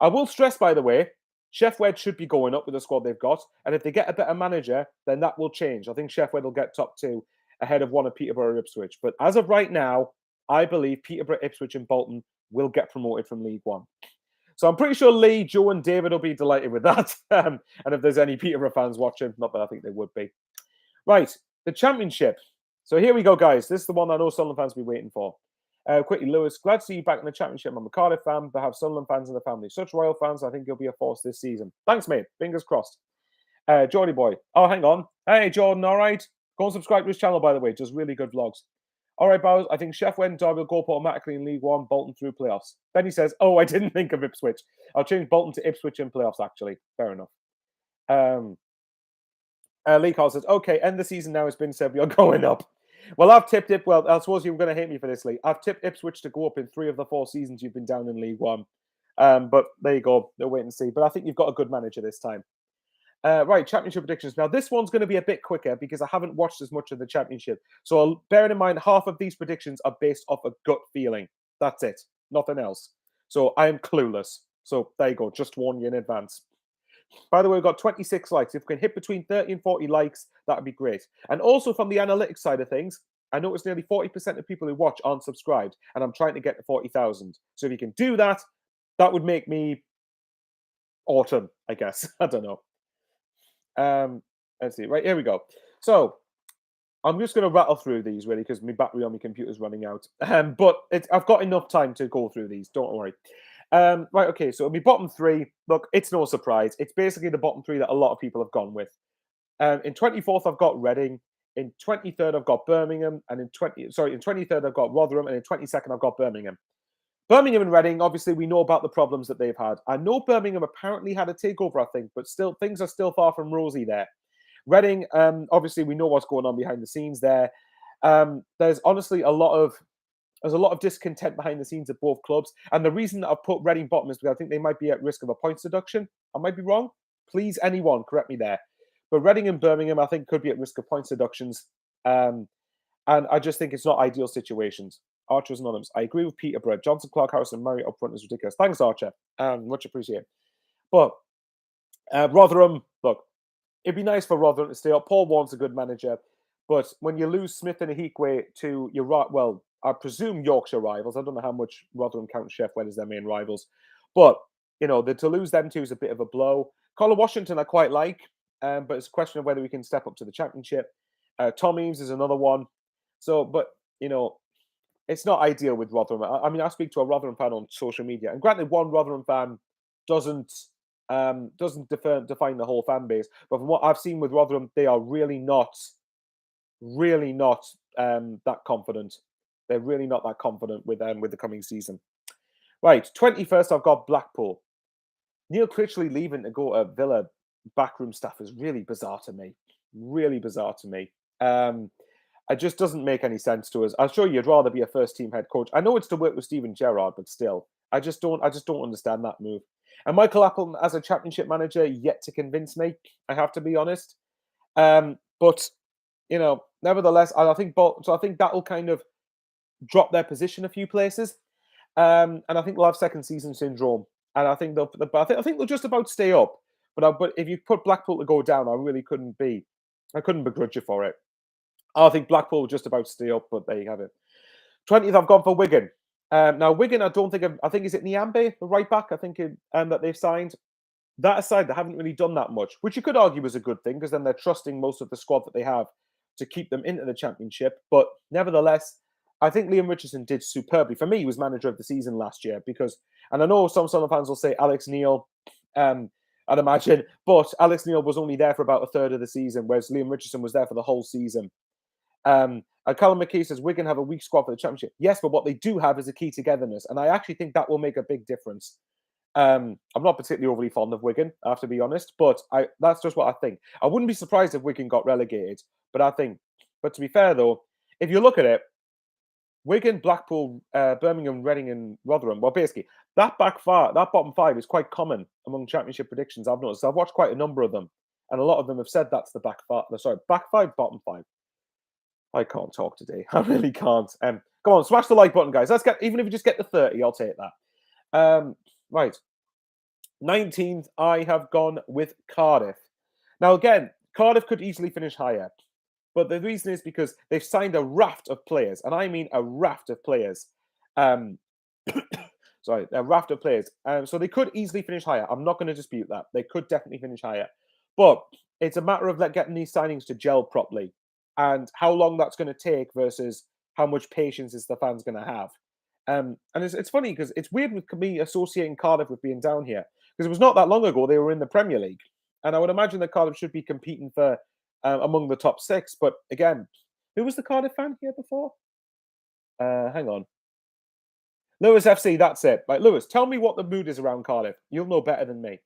I will stress, by the way, Sheffield Wednesday should be going up with the squad they've got. And if they get a better manager, then that will change. I think Sheffield Wednesday will get top 2 ahead of one of Peterborough or Ipswich. But as of right now, I believe Peterborough, Ipswich, and Bolton will get promoted from League One. So I'm pretty sure Lee, Joe, and David will be delighted with that. And if there's any Peterborough fans watching, not that I think they would be. Right, the Championship. So here we go, guys. This is the one I know Sunderland fans will be waiting for. Quickly, Lewis, glad to see you back in the Championship. I'm a Cardiff fan, but have Sunderland fans in the family. Such royal fans, I think you'll be a force this season. Thanks, mate. Fingers crossed. Geordie boy. Oh, hang on. Hey, Jordan, all right? Go and subscribe to his channel, by the way. Does really good vlogs. All right, Bowers, I think Sheffield Wednesday will go up automatically in League One, Bolton through playoffs. Then he says, oh, I didn't think of Ipswich. I'll change Bolton to Ipswich in playoffs, actually. Fair enough. Lee Carl says, okay, end the season now. It's been said we are going up. Well, I've tipped it. Well, I suppose you're going to hate me for this, Lee. I've tipped Ipswich to go up in 3 of the 4 seasons you've been down in League One. But there you go. They'll wait and see. But I think you've got a good manager this time. Right, Championship predictions. Now, this one's going to be a bit quicker because I haven't watched as much of the Championship. So bearing in mind, half of these predictions are based off a gut feeling. That's it. Nothing else. So I am clueless. So there you go. Just warn you in advance. By the way, we've got 26 likes. If we can hit between 30 and 40 likes, that would be great. And also from the analytics side of things, I noticed nearly 40% of people who watch aren't subscribed. And I'm trying to get to 40,000. So if you can do that, that would make me autumn, I guess. I don't know. Let's see. Right, here we go. So I'm just going to rattle through these really because my battery on my computer is running out. But I've got enough time to go through these. Don't worry. Right, okay. So my bottom 3. Look, it's no surprise. It's basically the bottom 3 that a lot of people have gone with. In 24th, I've got Reading. In 23rd, I've got Birmingham, and in 23rd, I've got Rotherham, and in 22nd, I've got Birmingham. Birmingham and Reading, obviously, we know about the problems that they've had. I know Birmingham apparently had a takeover, I think, but still, things are still far from rosy there. Reading, obviously, we know what's going on behind the scenes there. There's honestly a lot of discontent behind the scenes at both clubs. And the reason that I've put Reading bottom is because I think they might be at risk of a points deduction. I might be wrong. Please, anyone, correct me there. But Reading and Birmingham, I think, could be at risk of points deductions. And I just think it's not ideal situations. Archer is anonymous. I agree with Peterborough. Johnson, Clark, Harrison, Murray up front is ridiculous. Thanks, Archer. Much appreciated. But Rotherham, look, it'd be nice for Rotherham to stay up. Paul Warren's a good manager. But when you lose Smith and Ahikwe to your well, I presume Yorkshire rivals. I don't know how much Rotherham counts Sheffield Wednesday as their main rivals. But, to lose them two is a bit of a blow. Colin Washington I quite like, but it's a question of whether we can step up to the Championship. Tom Eames is another one. So, but, it's not ideal with Rotherham. I speak to a Rotherham fan on social media. And granted, one Rotherham fan doesn't define the whole fan base. But from what I've seen with Rotherham, they are really not that confident. They're really not that confident with the coming season. Right, 21st, I've got Blackpool. Neil Critchley leaving to go to Villa backroom staff is really bizarre to me. Really bizarre to me. It just doesn't make any sense to us. I'm sure you'd rather be a first-team head coach. I know it's to work with Steven Gerrard, but still, I just don't understand that move. And Michael Appleton as a Championship manager, yet to convince me. I have to be honest. But nevertheless, I think that will kind of drop their position a few places. And I think they'll have second season syndrome. And I think they'll just about stay up. But if you put Blackpool to go down, I couldn't begrudge you for it. I think Blackpool will just about stay up, but there you have it. 20th, I've gone for Wigan. Now, Wigan, I think is it Niambe, the right back, I think that they've signed. That aside, they haven't really done that much, which you could argue is a good thing, because then they're trusting most of the squad that they have to keep them into the Championship. But nevertheless, I think Liam Richardson did superbly. For me, he was manager of the season last year and I know some fans will say Alex Neil, I'd imagine, but Alex Neil was only there for about a third of the season, whereas Liam Richardson was there for the whole season. Callum McKay says Wigan have a weak squad for the Championship. Yes, but what they do have is a key togetherness, and I actually think that will make a big difference. I'm not particularly overly fond of Wigan, I have to be honest, but that's just what I think. I wouldn't be surprised if Wigan got relegated, but to be fair though, if you look at it, Wigan, Blackpool, Birmingham, Reading, and Rotherham. Well, basically, that bottom five is quite common among Championship predictions. I've noticed. I've watched quite a number of them, and a lot of them have said that's the back five, bottom five. I can't talk today. I really can't. Come on, smash the like button, guys. Even if you just get to 30, I'll take that. Right. 19th, I have gone with Cardiff. Now, again, Cardiff could easily finish higher. But the reason is because they've signed a raft of players. And I mean a raft of players. Sorry, a raft of players. So they could easily finish higher. I'm not going to dispute that. They could definitely finish higher. But it's a matter of getting these signings to gel properly. And how long that's going to take versus how much patience is the fans going to have. And it's funny because it's weird with me associating Cardiff with being down here. Because it was not that long ago they were in the Premier League. And I would imagine that Cardiff should be competing for among the top six. But again, who was the Cardiff fan here before? Hang on. Lewis FC, that's it. Right, Lewis, tell me what the mood is around Cardiff. You'll know better than me.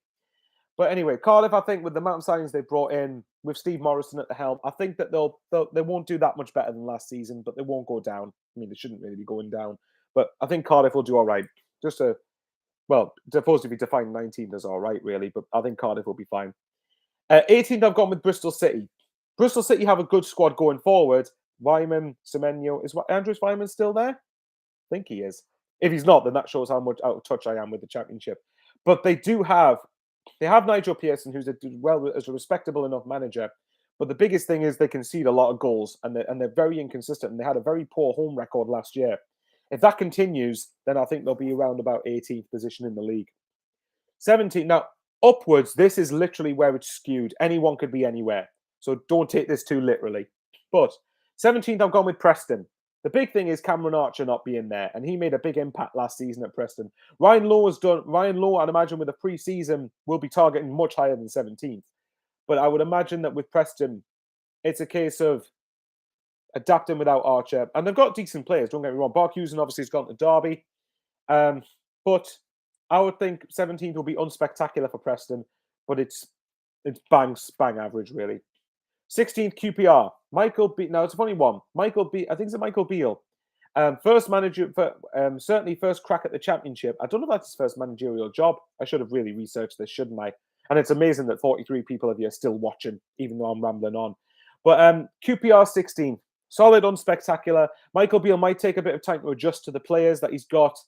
But anyway, Cardiff, I think with the amount of signings they brought in, with Steve Morrison at the helm, I think that they won't do that much better than last season, but they won't go down. I mean, they shouldn't really be going down. But I think Cardiff will do all right. Supposed to be defined 19th as all right, really, but I think Cardiff will be fine. 18th, I've gone with Bristol City. Bristol City have a good squad going forward. Wyman, Semenyo. Is Andrews Wyman still there? I think he is. If he's not, then that shows how much out of touch I am with the Championship. But they have Nigel Pearson, who's a respectable enough manager. But the biggest thing is they concede a lot of goals, and they're very inconsistent. And they had a very poor home record last year. If that continues, then I think they'll be around about 18th position in the league. 17th. Now, upwards, this is literally where it's skewed. Anyone could be anywhere. So don't take this too literally. But 17th, I've gone with Preston. The big thing is Cameron Archer not being there, and he made a big impact last season at Preston. Ryan Lowe, I'd imagine with a pre-season, will be targeting much higher than 17th. But I would imagine that with Preston, it's a case of adapting without Archer. And they've got decent players, don't get me wrong. Bark Hewson obviously has gone to Derby. But I would think 17th will be unspectacular for Preston, but it's bang average, really. 16th, QPR. Michael B. Now, it's a funny one. Michael B. I think it's Michael Beale. First manager, certainly first crack at the Championship. I don't know if that's his first managerial job. I should have really researched this, shouldn't I? And it's amazing that 43 people of you are still watching, even though I'm rambling on. But QPR 16th. Solid, unspectacular. Michael Beale might take a bit of time to adjust to the players that he's got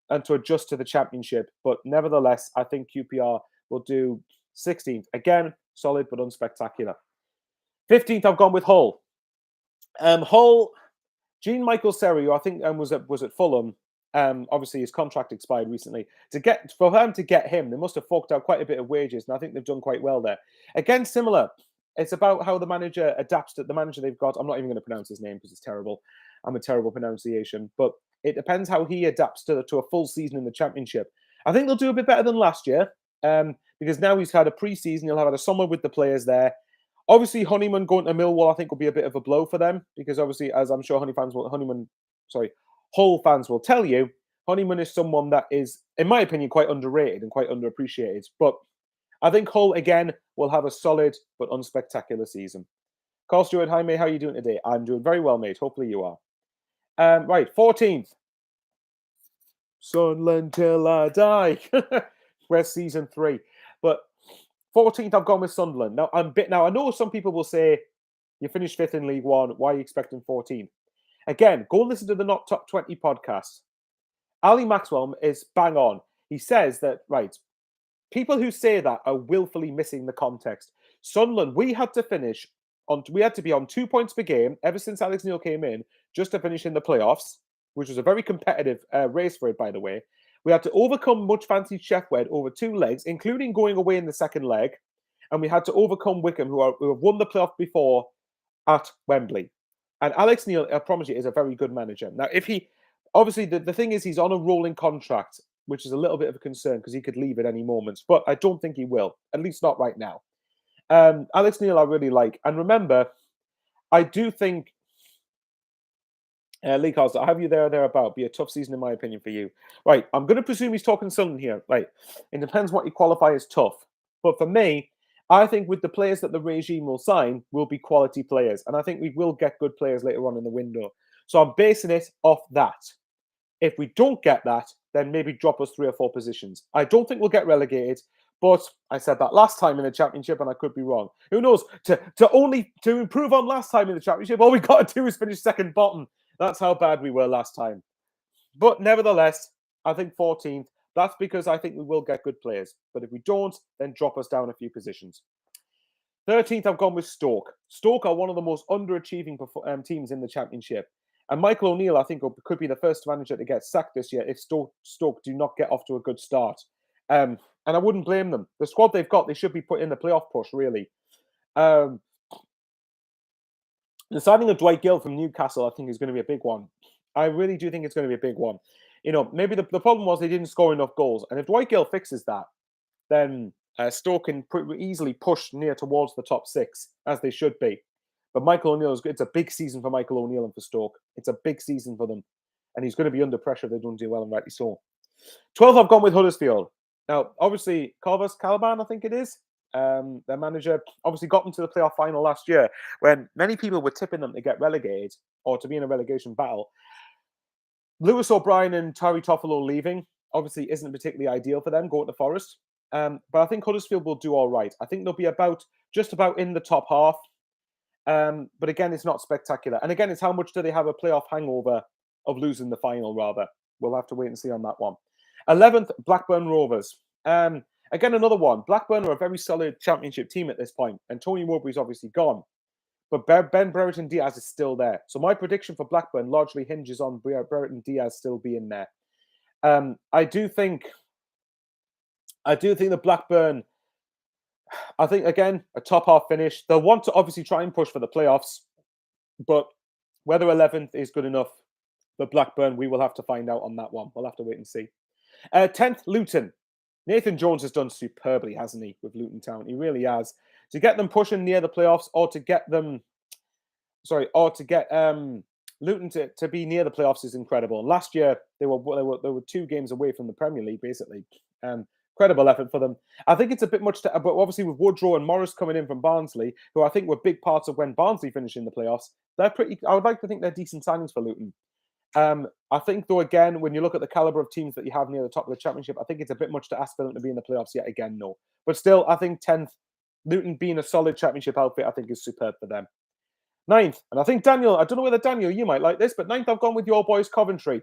and to adjust to the championship. But nevertheless, I think QPR will do 16th. Again, solid but unspectacular. 15th, I've gone with Hull. Hull, Jean-Michael Seri, who I think was at Fulham. Obviously, his contract expired recently. For them to get him, they must have forked out quite a bit of wages, and I think they've done quite well there. Again, similar. It's about how the manager adapts to the manager they've got. I'm not even going to pronounce his name because it's terrible. I'm a terrible pronunciation, but it depends how he adapts to a full season in the championship. I think they'll do a bit better than last year because now he's had a pre-season. He'll have had a summer with the players there. Obviously, Honeyman going to Millwall, I think, will be a bit of a blow for them because obviously, as I'm sure Hull fans will tell you, Honeyman is someone that is, in my opinion, quite underrated and quite underappreciated. But I think Hull, again, will have a solid but unspectacular season. Carl Stewart, hi, mate. How are you doing today? I'm doing very well, mate. Hopefully you are. Right, 14th. Sunderland till I die. We're season 3. But 14th, I've gone with Sunderland. Now, I know some people will say, you finished 5th in League One. Why are you expecting 14th? Again, go and listen to the Not Top 20 podcast. Ali Maxwell is bang on. He says that, right, people who say that are willfully missing the context. Sunderland, we had to be on 2 points per game ever since Alex Neil came in, just to finish in the playoffs, which was a very competitive race for it, by the way. We had to overcome much fancied Sheffield Wednesday over 2 legs, including going away in the second leg. And we had to overcome Wigan, who have won the playoff before at Wembley. And Alex Neil, I promise you, is a very good manager. Now, obviously, the thing is he's on a rolling contract, which is a little bit of a concern because he could leave at any moment. But I don't think he will, at least not right now. Alex Neil I really like. And remember, I do think, Lee Carlson, I have you there or thereabout. Be a tough season, in my opinion, for you. Right, I'm going to presume he's talking Sunderland here. Right, it depends what you qualify as tough. But for me, I think with the players that the regime will sign will be quality players. And I think we will get good players later on in the window. So I'm basing it off that. If we don't get that, then maybe drop us 3 or 4 positions. I don't think we'll get relegated. But I said that last time in the championship, and I could be wrong. Who knows? To improve on last time in the championship, all we got to do is finish second bottom. That's how bad we were last time. But nevertheless, I think 14th. That's because I think we will get good players. But if we don't, then drop us down a few positions. 13th, I've gone with Stoke. Stoke are one of the most underachieving teams in the championship. And Michael O'Neill, I think, could be the first manager to get sacked this year if Stoke do not get off to a good start. And I wouldn't blame them. The squad they've got, they should be put in the playoff push, really. The signing of Dwight Gill from Newcastle, I think, is going to be a big one. I really do think it's going to be a big one. You know, maybe the problem was they didn't score enough goals. And if Dwight Gill fixes that, then Stoke can easily push near towards the top 6, as they should be. But Michael O'Neill, it's a big season for Michael O'Neill and for Stoke. It's a big season for them. And he's going to be under pressure if they don't do well, and rightly so. 12th, I've gone with Huddersfield. Now, obviously, Calaban, I think it is, their manager, obviously got them to the playoff final last year when many people were tipping them to get relegated or to be in a relegation battle. Lewis O'Brien and Terry Toffolo leaving obviously isn't particularly ideal for them, going to Forest. But I think Huddersfield will do all right. I think they'll be just about in the top half. But again, it's not spectacular. And again, it's how much do they have a playoff hangover of losing the final, rather. We'll have to wait and see on that one. 11th, Blackburn Rovers. Again, another one. Blackburn are a very solid championship team at this point, and Tony Mowbray's obviously gone. But Ben Brereton Diaz is still there. So my prediction for Blackburn largely hinges on Brereton Diaz still being there. I do think that Blackburn, I think, again, a top half finish. They'll want to obviously try and push for the playoffs, but whether 11th is good enough for Blackburn, we will have to find out on that one. We'll have to wait and see. 10th, Luton. Nathan Jones has done superbly, hasn't he, with Luton Town? He really has. To get them pushing near the playoffs, or to get Luton to be near the playoffs is incredible. And last year they were 2 games away from the Premier League, basically. Incredible effort for them. I think it's a bit much, but obviously with Woodrow and Morris coming in from Barnsley, who I think were big parts of when Barnsley finished in the playoffs, I would like to think they're decent signings for Luton. I think, though, again, when you look at the caliber of teams that you have near the top of the championship, I think it's a bit much to ask for them to be in the playoffs yet again, no. But still, I think 10th, Luton being a solid championship outfit, I think is superb for them. Ninth, and I think Daniel, I don't know whether Daniel, you might like this, but ninth, I've gone with your boys, Coventry.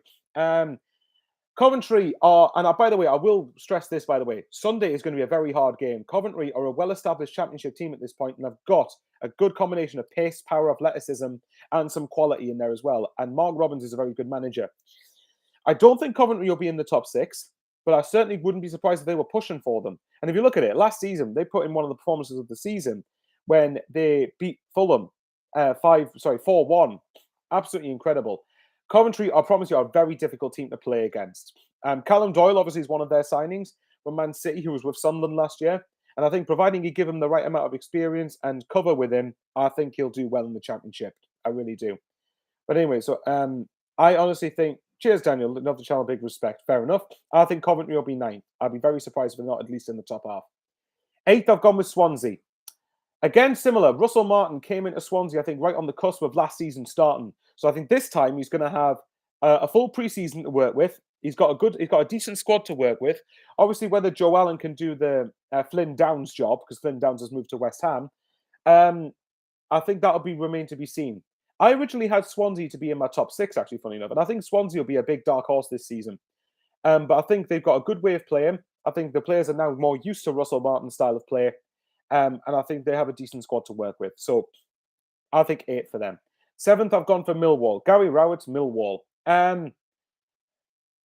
Coventry are, and by the way, I will stress this, by the way, Sunday is going to be a very hard game. Coventry are a well-established championship team at this point, and have got a good combination of pace, power, athleticism, and some quality in there as well. And Mark Robbins is a very good manager. I don't think Coventry will be in the top six, but I certainly wouldn't be surprised if they were pushing for them. And if you look at it, last season, they put in one of the performances of the season when they beat Fulham 4-1. Absolutely incredible. Coventry, I promise you, are a very difficult team to play against. Callum Doyle, obviously, is one of their signings from Man City, who was with Sunderland last year. And I think providing you give him the right amount of experience and cover with him, I think he'll do well in the championship. I really do. But anyway, so I honestly think, cheers, Daniel, love the channel, big respect. Fair enough. I think Coventry will be ninth. I'd be very surprised if they're not at least in the top half. Eighth, I've gone with Swansea. Again, similar. Russell Martin came into Swansea, I think, right on the cusp of last season starting. So I think this time he's going to have a full preseason to work with. He's got a decent squad to work with. Obviously, whether Joe Allen can do the Flynn Downs job, because Flynn Downs has moved to West Ham, I think that'll remain to be seen. I originally had Swansea to be in my top six, actually, funny enough, and I think Swansea will be a big dark horse this season. But I think they've got a good way of playing. I think the players are now more used to Russell Martin's style of play. And I think they have a decent squad to work with. So I think 8 for them. 7th, I've gone for Millwall. Gary Rowett's Millwall.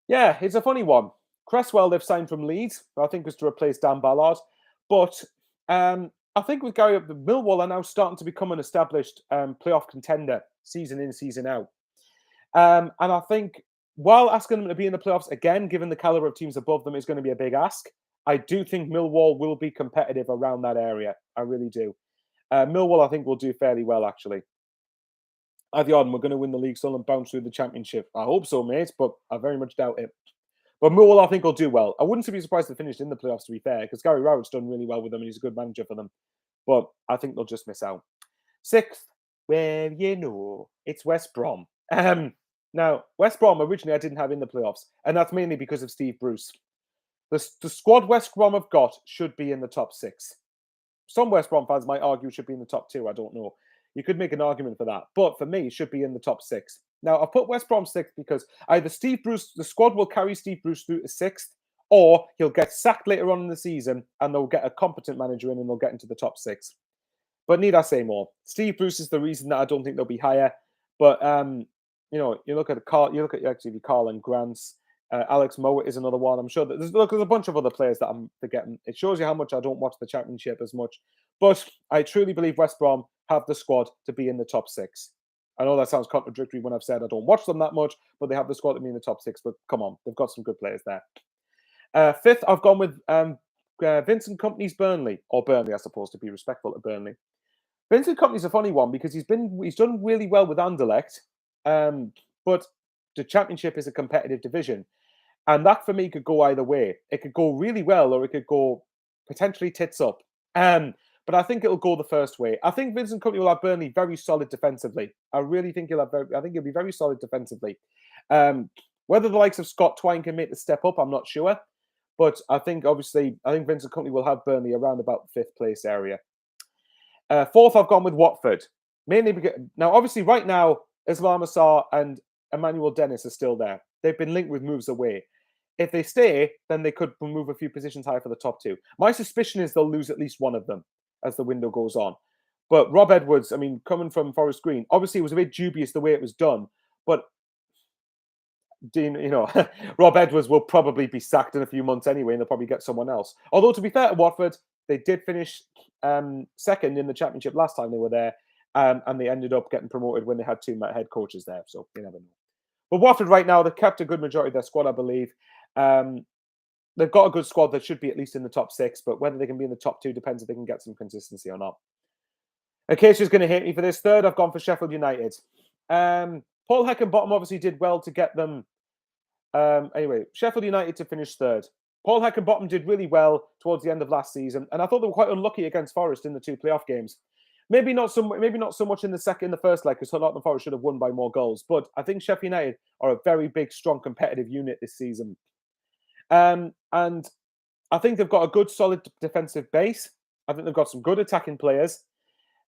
Yeah, it's a funny one. Cresswell, they've signed from Leeds, who I think was to replace Dan Ballard. But I think with Gary, Millwall are now starting to become an established playoff contender, season in, season out. And I think while asking them to be in the playoffs again, given the caliber of teams above them, is going to be a big ask, I do think Millwall will be competitive around that area. I really do. Millwall, I think, will do fairly well, actually. Adrian, we're going to win the league still and bounce through the championship. I hope so, mate, but I very much doubt it. But Millwall, I think, will do well. I wouldn't be surprised if they finished in the playoffs, to be fair, because Gary Rowett's done really well with them and he's a good manager for them. But I think they'll just miss out. 6th, well, you know, it's West Brom. Now, West Brom, originally, I didn't have in the playoffs, and that's mainly because of Steve Bruce. The squad West Brom have got should be in the top 6. Some West Brom fans might argue should be in the top 2. I don't know. You could make an argument for that. But for me, it should be in the top 6. Now, I've put West Brom 6th because either Steve Bruce, the squad will carry Steve Bruce through to 6th, or he'll get sacked later on in the season and they'll get a competent manager in and they'll get into the top 6. But need I say more? Steve Bruce is the reason that I don't think they'll be higher. But, you know, you look at actually Carl and Grant's. Alex Mowat is another one. I'm sure that there's a bunch of other players that I'm forgetting. It shows you how much I don't watch the championship as much. But I truly believe West Brom have the squad to be in the top 6. I know that sounds contradictory when I've said I don't watch them that much, but they have the squad to be in the top 6. But come on, they've got some good players there. 5th, I've gone with Vincent Kompany's Burnley, or Burnley, I suppose, to be respectful to Burnley. Vincent Kompany's a funny one because he's done really well with Anderlecht, but the championship is a competitive division. And that, for me, could go either way. It could go really well or it could go potentially tits up. But I think it'll go the first way. I think Vincent Kompany will have Burnley very solid defensively. I really think I think he'll be very solid defensively. Whether the likes of Scott Twine can make the step up, I'm not sure. But I think, obviously, Vincent Kompany will have Burnley around about the 5th place area. 4th, I've gone with Watford. Mainly because, now, obviously, right now, Islam Assar and Emmanuel Dennis are still there. They've been linked with moves away. If they stay, then they could move a few positions higher for the top 2. My suspicion is they'll lose at least one of them as the window goes on. But Rob Edwards, I mean, coming from Forest Green, obviously it was a bit dubious the way it was done. But, you know, Rob Edwards will probably be sacked in a few months anyway, and they'll probably get someone else. Although, to be fair to Watford, they did finish second in the championship last time they were there, and they ended up getting promoted when they had 2 head coaches there. So you never know. But Watford right now, they've kept a good majority of their squad, I believe. They've got a good squad that should be at least in the top 6, but whether they can be in the top 2 depends if they can get some consistency or not. Acacia's going to hate me for this. 3rd, I've gone for Sheffield United. Paul Heckingbottom obviously did well to get them. Anyway, Sheffield United to finish 3rd. Paul Heckingbottom did really well towards the end of last season, and I thought they were quite unlucky against Forest in the 2 playoff games. Maybe not so much in the first leg, because Nottingham Forest should have won by more goals. But I think Sheffield United are a very big, strong, competitive unit this season. And I think they've got a good, solid defensive base. I think they've got some good attacking players.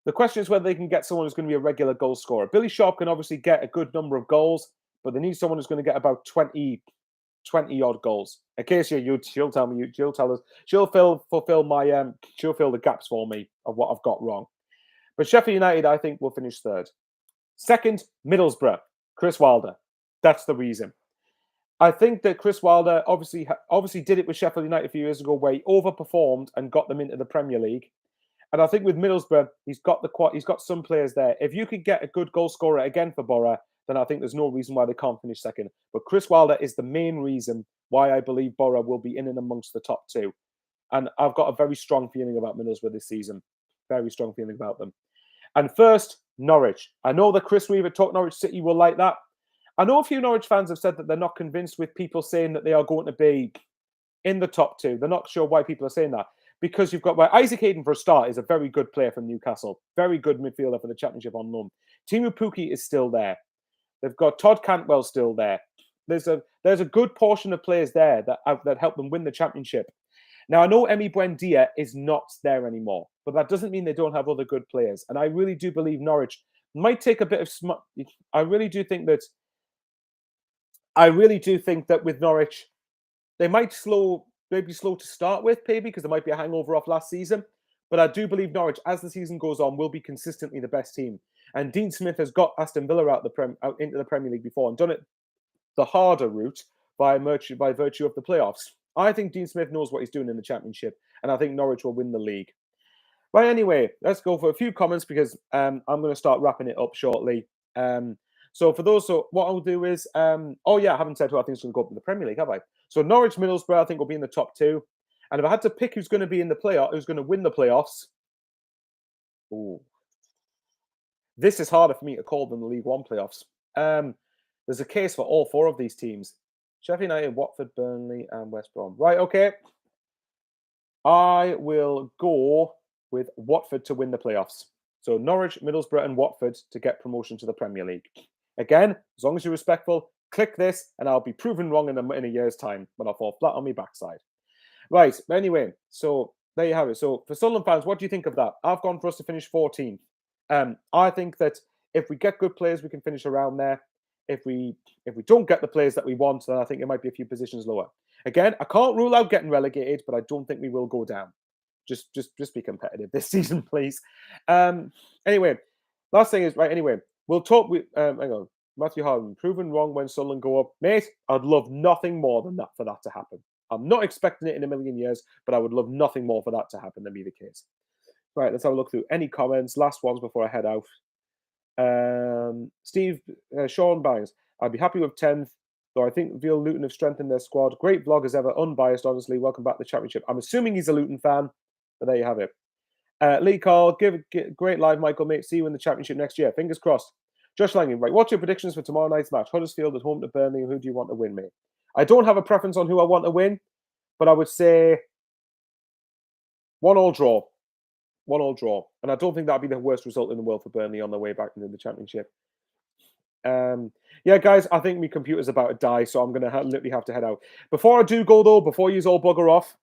The question is whether they can get someone who's going to be a regular goal scorer. Billy Sharp can obviously get a good number of goals, but they need someone who's going to get about 20 odd goals. Acacia, she'll tell me, she'll tell us, she'll fill the gaps for me of what I've got wrong. But Sheffield United, I think, will finish third. Second, Middlesbrough, Chris Wilder. That's the reason. I think that Chris Wilder obviously did it with Sheffield United a few years ago, where he overperformed and got them into the Premier League. And I think with Middlesbrough, he's got some players there. If you could get a good goal scorer again for Borough, then I think there's no reason why they can't finish second. But Chris Wilder is the main reason why I believe Borough will be in and amongst the top two. And I've got a very strong feeling about Middlesbrough this season. Very strong feeling about them. And first, Norwich. I know that Chris Weaver talked Norwich City will like that. I know a few Norwich fans have said that they're not convinced with people saying that they are going to be in the top two. They're not sure why people are saying that. Because you've got Isaac Hayden, for a start, is a very good player from Newcastle. Very good midfielder for the Championship on loan. Timu Pukki is still there. They've got Todd Cantwell still there. There's a good portion of players there that help them win the Championship. Now, I know Emi Buendia is not there anymore, but that doesn't mean they don't have other good players. And I really do believe Norwich might take a bit of... I really do think that with Norwich, they might maybe slow to start with, maybe, because there might be a hangover off last season. But I do believe Norwich, as the season goes on, will be consistently the best team. And Dean Smith has got Aston Villa out into the Premier League before and done it the harder route by virtue of the playoffs. I think Dean Smith knows what he's doing in the Championship, and I think Norwich will win the league. Right, anyway, let's go for a few comments because I'm going to start wrapping it up shortly. So what I'll do is, I haven't said who I think is going to go up in the Premier League, have I? So Norwich, Middlesbrough, I think will be in the top two. And if I had to pick who's going to be in the playoff, who's going to win the playoffs, this is harder for me to call than the League One playoffs. There's a case for all four of these teams: Sheffield United, Watford, Burnley, and West Brom. Right, okay. I will go with Watford to win the playoffs. So Norwich, Middlesbrough, and Watford to get promotion to the Premier League. Again, as long as you're respectful, click this, and I'll be proven wrong in a year's time when I fall flat on my backside. Right, anyway, so there you have it. So for Sunderland fans, what do you think of that? I've gone for us to finish 14th. I think that if we get good players, we can finish around there. If we don't get the players that we want, then I think it might be a few positions lower. Again, I can't rule out getting relegated, but I don't think we will go down. Just be competitive this season, please. Anyway, last thing is, right, anyway, we'll talk with, hang on, Matthew Harden, proven wrong when Sunderland go up. Mate, I'd love nothing more than that for that to happen. I'm not expecting it in a million years, but I would love nothing more for that to happen than be the case. Right, let's have a look through any comments. Last ones before I head out. Sean Bangs, I'd be happy with 10th, though I think Veal Luton have strengthened their squad. Great vlog as ever, unbiased, honestly. Welcome back to the Championship. I'm assuming he's a Luton fan, but there you have it. Lee Carl, great live, Michael, mate. See you in the Championship next year. Fingers crossed. Josh Langan, right, what's your predictions for tomorrow night's match? Huddersfield at home to Burnley. Who do you want to win, mate? I don't have a preference on who I want to win, but I would say 1-1 draw. 1-1 draw. And I don't think that'd be the worst result in the world for Burnley on their way back into the Championship. Yeah, guys, I think my computer's about to die, so I'm going to literally have to head out. Before I do go, though, before you all bugger off,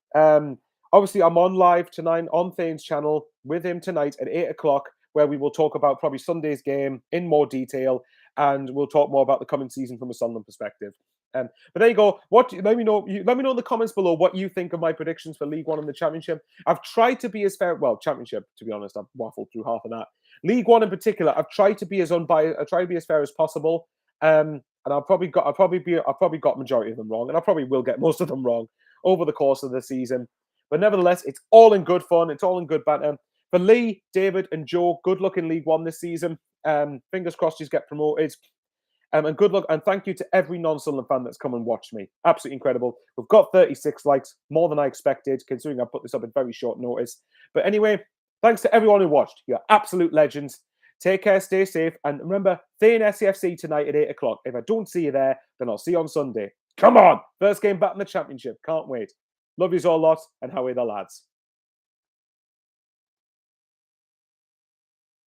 obviously I'm on live tonight on Thane's channel with him tonight at 8 o'clock, where we will talk about probably Sunday's game in more detail, and we'll talk more about the coming season from a Sunderland perspective. But there you go. Let me know in the comments below what you think of my predictions for League One and the Championship. I've tried to be as fair. Well, Championship, to be honest, I've waffled through half of that. League One in particular, I've tried to be as unbiased. I try to be as fair as possible. And I've probably got majority of them wrong, and I probably will get most of them wrong over the course of the season. But nevertheless, it's all in good fun. It's all in good banter. For Lee, David, and Joe, good luck in League One this season. Fingers crossed you get promoted. And good luck. And thank you to every non-Sunderland fan that's come and watched me. Absolutely incredible. We've got 36 likes, more than I expected, considering I put this up at very short notice. But anyway, thanks to everyone who watched. You're absolute legends. Take care, stay safe. And remember, Thane SCFC tonight at 8 o'clock. If I don't see you there, then I'll see you on Sunday. Come on! First game back in the Championship. Can't wait. Love yous all lot, and how are the lads?